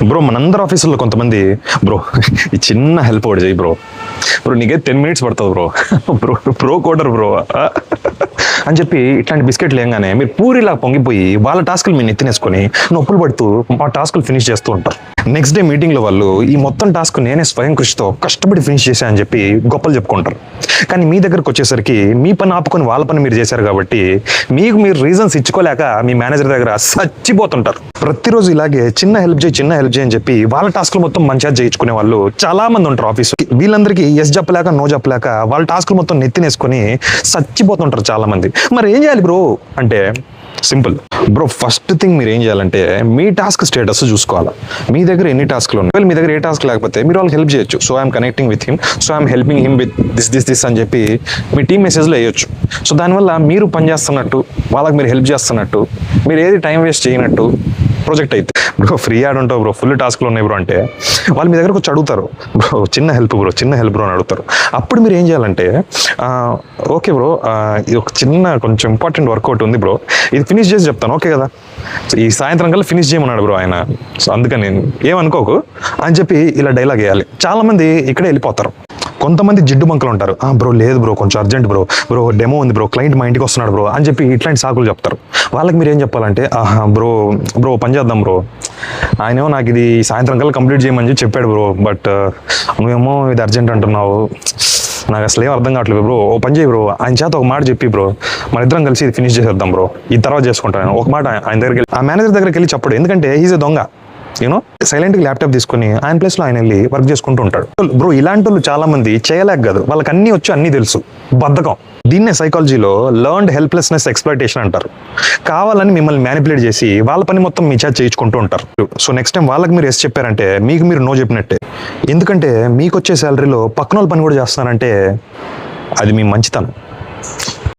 Bro మనందరి ఆఫీసుల్లో కొంతమంది బ్రో ఈ చిన్న హెల్ప్ ఒకటి చేయి బ్రో నీకే 10 minutes పడుతుంది బ్రో కోడర్ బ్రో అని చెప్పి ఇట్లాంటి బిస్కెట్లు ఏంగానే మీరు పూరిలా పొంగిపోయి వాళ్ళ టాస్కులు మీరు నెత్తినేసుకొని నొప్పులు పడుతూ ఆ టాస్కులు ఫినిష్ చేస్తూ ఉంటారు. నెక్స్ట్ డే మీటింగ్లో వాళ్ళు ఈ మొత్తం టాస్క్ నేనే స్వయం కృషితో కష్టపడి ఫినిష్ చేశాను అని చెప్పి గొప్పలు చెప్పుకుంటారు. కానీ మీ దగ్గరకు వచ్చేసరికి మీ పని ఆపుకొని వాళ్ళ పని మీరు చేశారు కాబట్టి మీకు మీరు రీజన్స్ ఇచ్చుకోలేక మీ మేనేజర్ దగ్గర చచ్చిపోతుంటారు. ప్రతిరోజు ఇలాగే చిన్న హెల్ప్ చేయి అని చెప్పి వాళ్ళ టాస్క్లు మొత్తం మంచిగా చేయించుకునే వాళ్ళు చాలా మంది ఉంటారు ఆఫీసు. వీళ్ళందరికీ ఎస్ చెప్పలేక నో చెప్పలేక వాళ్ళ టాస్క్లు మొత్తం నెత్తినేసుకొని చచ్చిపోతుంటారు చాలా మంది. మరి ఏం చేయాలి బ్రో అంటే సింపుల్ బ్రో. ఫస్ట్ థింగ్ మీరు ఏం చేయాలంటే మీ టాస్క్ స్టేటస్ చూసుకోవాలి. మీ దగ్గర ఎన్ని టాస్క్లు ఉన్నాయి, మీ దగ్గర ఏ టాస్క్ లేకపోతే మీరు వాళ్ళకి హెల్ప్ చేయొచ్చు. So I'm connecting with him, so I'm helping him with this అని చెప్పి మీ టీమ్ మెసేజ్లో వేయొచ్చు. సో దానివల్ల మీరు పని చేస్తున్నట్టు, వాళ్ళకి మీరు హెల్ప్ చేస్తున్నట్టు, మీరు ఏది టైం వేస్ట్ చేయనట్టు ప్రాజెక్ట్ అయితే. బ్రో ఫ్రీ యాడ్ ఉంటావు బ్రో, ఫుల్ టాస్క్లు ఉన్నాయి బ్రో అంటే వాళ్ళు మీ దగ్గరకు వచ్చి అడుగుతారు, బ్రో చిన్న హెల్ప్ బ్రో అని అడుగుతారు. అప్పుడు మీరు ఏం చేయాలంటే ఓకే బ్రో ఇది ఒక కొంచెం ఇంపార్టెంట్ వర్కౌట్ ఉంది బ్రో, ఇది ఫినిష్ చేసి చెప్తాను ఓకే కదా, సో ఈ సాయంత్రం కల్లా ఫినిష్ చేయమన్నాడు బ్రో ఆయన, సో అందుకని నేను ఏమనుకోకు అని చెప్పి ఇలా డైలాగ్ వేయాలి. చాలామంది ఇక్కడే వెళ్ళిపోతారు. కొంతమంది జిడ్డు బంకులు ఉంటారు, బ్రో లేదు బ్రో కొంచెం అర్జెంట్ బ్రో డెమో ఉంది బ్రో, క్లయింట్ మా ఇంటికి వస్తున్నాడు బ్రో అని చెప్పి ఇట్లాంటి సాకులు చెప్తారు. వాళ్ళకి మీరు ఏం చెప్పాలంటే బ్రో పని చేద్దాం బ్రో, ఆయనేమో నాకు ఇది సాయంత్రం కల్లా కంప్లీట్ చేయమని చెప్పాడు బ్రో, బట్ నువ్వేమో ఇది అర్జెంట్ అంటున్నావు, నాకు అసలు ఏం అర్థం కావట్లేదు బ్రో, ఓ పని చేయి బ్రో, ఆయన చేత ఒక మాట చెప్పి బ్రో మన ఇద్దరం కలిసి ఇది ఫినిష్ చేసేద్దాం బ్రో, ఈ తర్వాత చేసుకుంటాను ఒక మాట ఆయన దగ్గరికి వెళ్ళి ఆ మేనేజర్ దగ్గరికి వెళ్ళి చెప్పడు, ఎందుకంటే ఈజ్ ఎ దొంగ సైలెంట్గా ల్యాప్టాప్ తీసుకొని ఆయన ప్లేస్లో ఆయన వెళ్ళి వర్క్ చేసుకుంటూ ఉంటాడు. బ్రో ఇలాంటి వాళ్ళు చాలా మంది చేయలేక కాదు, వాళ్ళకి అన్నీ వచ్చి అన్నీ తెలుసు, బద్ధకం. దీన్నే సైకాలజీలో లర్న్డ్ హెల్ప్లెస్నెస్ ఎక్స్‌ప్లాయిటేషన్ అంటారు. కావాలని మిమ్మల్ని మ్యానిపులేట్ చేసి వాళ్ళ పని మొత్తం మీ చేత చేయించుకుంటూ ఉంటారు. సో నెక్స్ట్ టైం వాళ్ళకి మీరు ఎస్ చెప్పారంటే మీకు మీరు నో చెప్పినట్టే. ఎందుకంటే మీకు వచ్చే శాలరీలో పక్కన వాళ్ళ పని కూడా చేస్తున్నారంటే అది మీ మంచితనం.